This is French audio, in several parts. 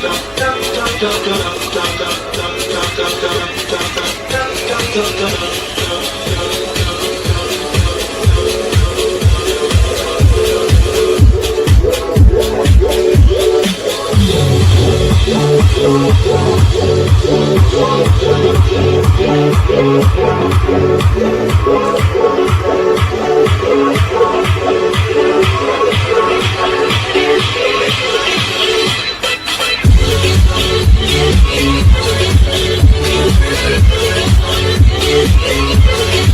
We'll be right back.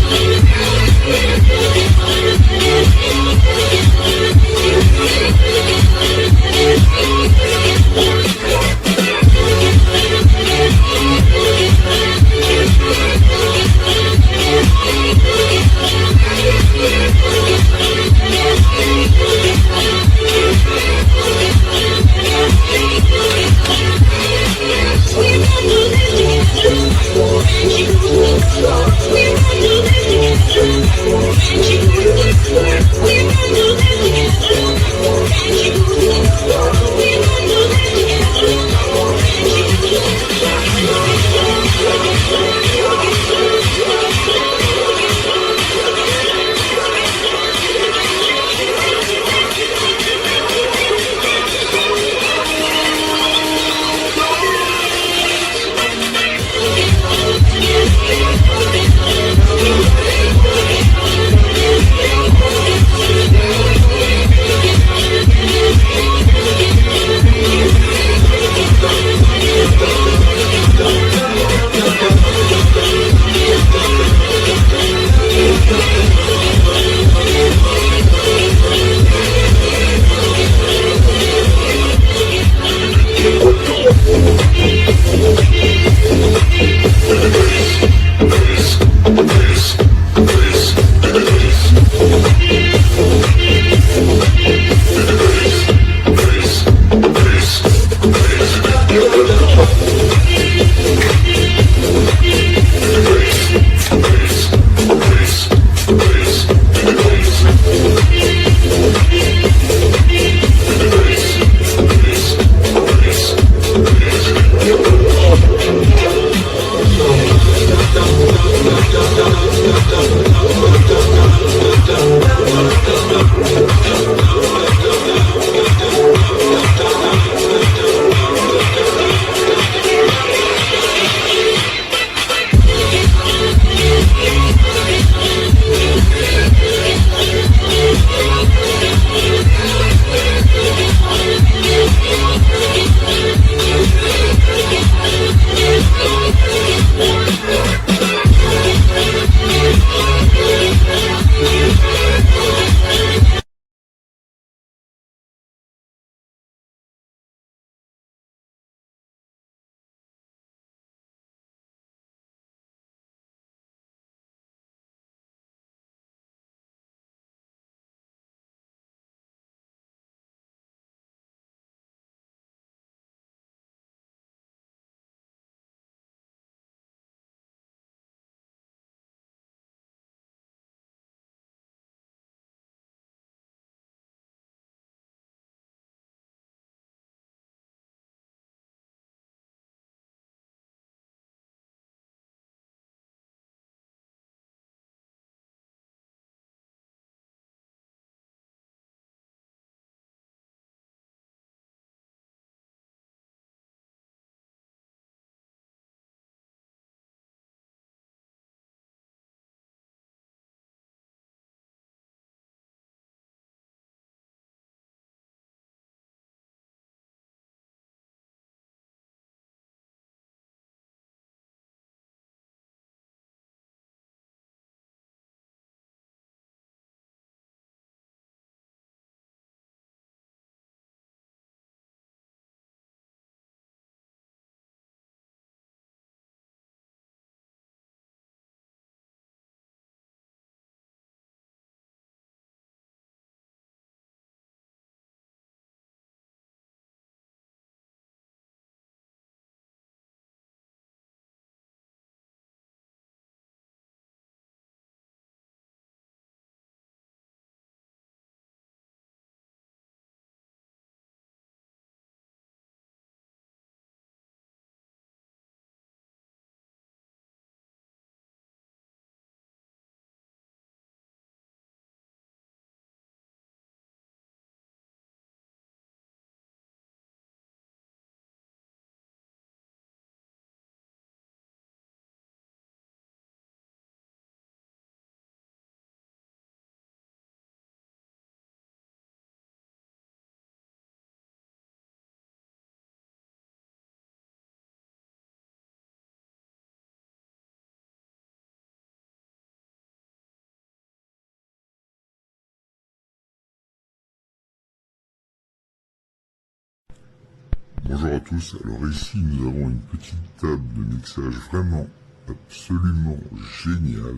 Bonjour à tous, alors ici nous avons une petite table de mixage vraiment absolument géniale.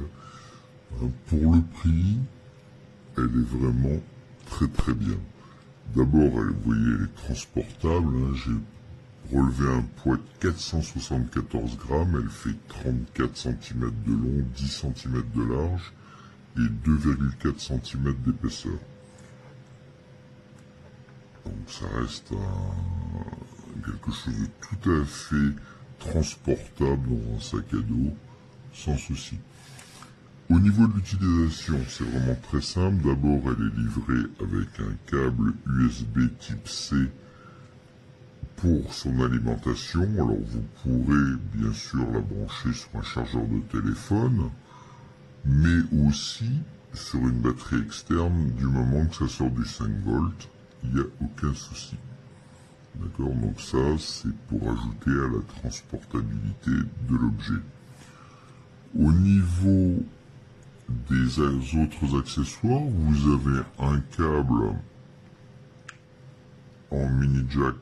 Pour le prix, elle est vraiment très bien. D'abord, vous voyez, elle est transportable, j'ai relevé un poids de 474 grammes, elle fait 34 cm de long, 10 cm de large et 2,4 cm d'épaisseur. Donc ça reste quelque chose de tout à fait transportable dans un sac à dos, sans souci. Au niveau de l'utilisation, c'est vraiment très simple. D'abord, elle est livrée avec un câble USB type C pour son alimentation. Alors vous pourrez bien sûr la brancher sur un chargeur de téléphone, mais aussi sur une batterie externe du moment que ça sort du 5 volts. Il n'y a aucun souci. D'accord, donc ça c'est pour ajouter à la transportabilité de l'objet. Au niveau des autres accessoires, vous avez un câble en mini jack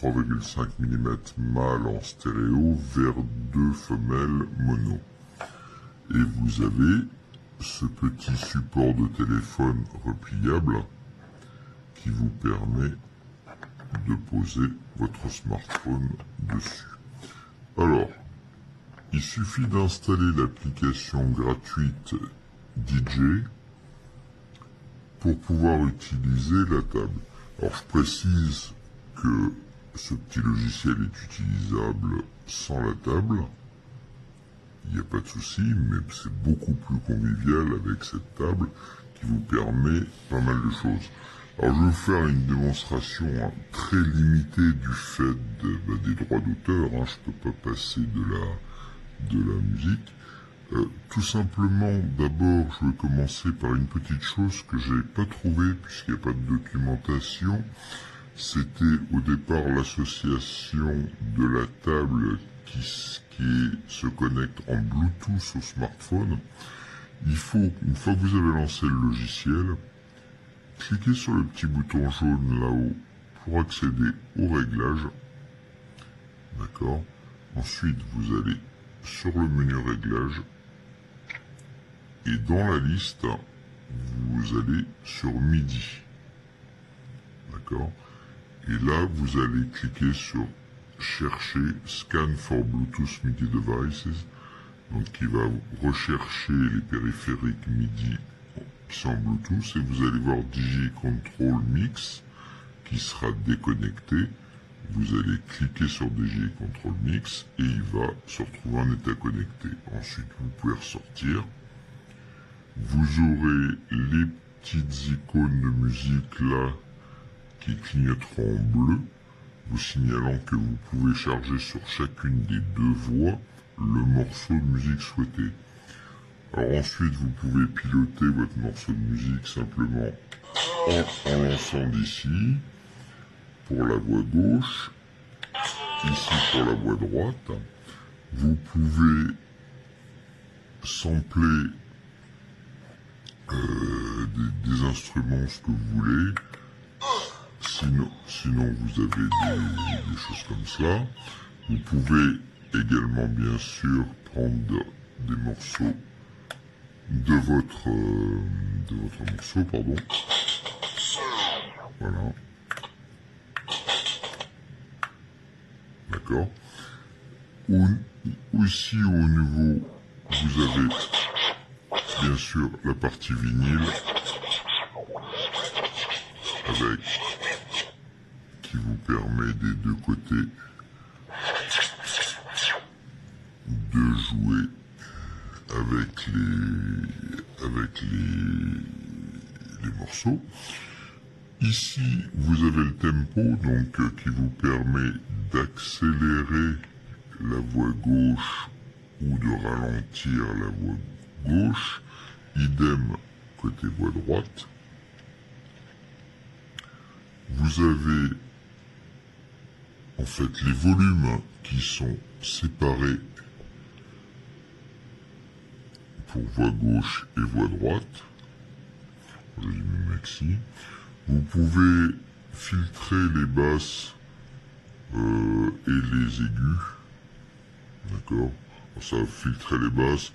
3,5 mm mâle en stéréo vers 2 femelles mono. Et vous avez ce petit support de téléphone repliable qui vous permet de poser votre smartphone dessus. Alors, il suffit d'installer l'application gratuite DJ pour pouvoir utiliser la table. Alors, je précise que ce petit logiciel est utilisable sans la table. Il n'y a pas de souci, mais c'est beaucoup plus convivial avec cette table qui vous permet pas mal de choses. Alors je vais vous faire une démonstration très limitée du fait des droits d'auteur. Je ne peux pas passer de la musique. Tout simplement, d'abord, je vais commencer par une petite chose que j'ai pas trouvée puisqu'il n'y a pas de documentation. C'était au départ l'association de la table qui se connecte en Bluetooth au smartphone. Il faut, une fois que vous avez lancé le logiciel, cliquez sur le petit bouton jaune là-haut pour accéder aux réglages. D'accord. Ensuite, vous allez sur le menu réglages et dans la liste, vous allez sur MIDI. D'accord. Et là, vous allez cliquer sur chercher Scan for Bluetooth MIDI Devices. Donc, qui va rechercher les périphériques MIDI qui sont en Bluetooth et vous allez voir DJ Control Mix qui sera déconnecté. Vous allez cliquer sur DJ Control Mix et il va se retrouver en état connecté. Ensuite, vous pouvez ressortir. Vous aurez les petites icônes de musique là qui clignoteront en bleu, vous signalant que vous pouvez charger sur chacune des deux voix le morceau de musique souhaité. Alors ensuite, vous pouvez piloter votre morceau de musique simplement en lançant d'ici pour la voix gauche, ici pour la voix droite. Vous pouvez sampler des instruments, ce que vous voulez. Sinon vous avez des choses comme ça. Vous pouvez également bien sûr prendre des morceaux de votre morceau, pardon. Voilà. D'accord. Ici au niveau, vous avez bien sûr la partie vinyle avec qui vous permet des deux côtés de jouer avec les morceaux. Ici, vous avez le tempo, donc qui vous permet d'accélérer la voix gauche ou de ralentir la voix gauche. Idem côté voix droite. Vous avez en fait les volumes qui sont séparés pour voix gauche et voix droite. Je dis maxi. Vous pouvez filtrer les basses et les aigus. D'accord. Ça va filtrer les basses.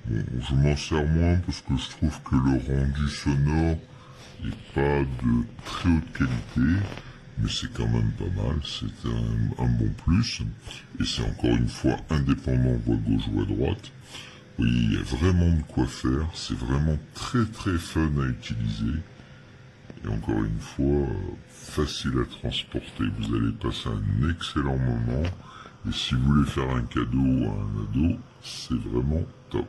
Bon, je m'en sers moins parce que je trouve que le rendu sonore n'est pas de très haute qualité, mais c'est quand même pas mal, c'est un bon plus, et c'est encore une fois indépendant voix gauche, voix droite. Oui, il y a vraiment de quoi faire, c'est vraiment très très fun à utiliser, et encore une fois, facile à transporter, vous allez passer un excellent moment, et si vous voulez faire un cadeau à un ado, c'est vraiment top.